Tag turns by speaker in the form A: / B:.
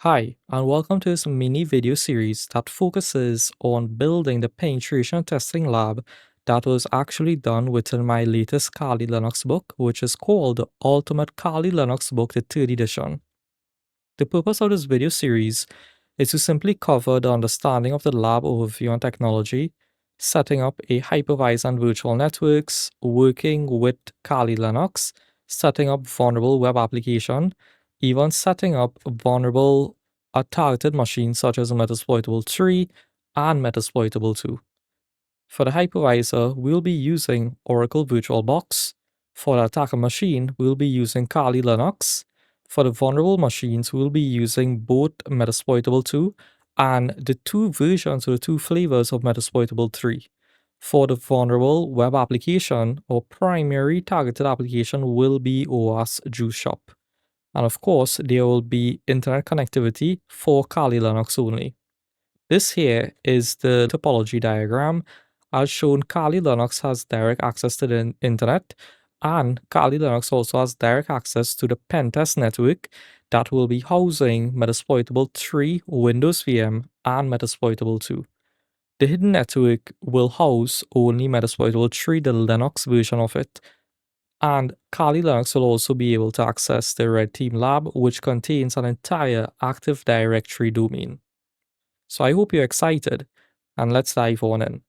A: Hi, and welcome to this mini video series that focuses on building the penetration testing lab that was actually done within my latest Kali Linux book, which is called the Ultimate Kali Linux Book, the third edition. The purpose of this video series is to simply cover the understanding of the lab overview and technology, setting up a hypervisor and virtual networks, working with Kali Linux, setting up vulnerable web application, even setting up vulnerable targeted machines such as Metasploitable 3 and Metasploitable 2. For the hypervisor, we'll be using Oracle VirtualBox. For the attacker machine, we'll be using Kali Linux. For the vulnerable machines, we'll be using both Metasploitable 2 and the two versions or the two flavors of Metasploitable 3. For the vulnerable web application, our primary targeted application will be OWASP Juice Shop. And of course, there will be internet connectivity for Kali Linux only. This here is the topology diagram. As shown, Kali Linux has direct access to the internet, and Kali Linux also has direct access to the pentest network that will be housing Metasploitable 3, Windows VM, and Metasploitable 2. The hidden network will house only Metasploitable 3, the Linux version of it, and Kali Linux will also be able to access the Red Team Lab, which contains an entire Active Directory domain. So I hope you're excited, and let's dive on in.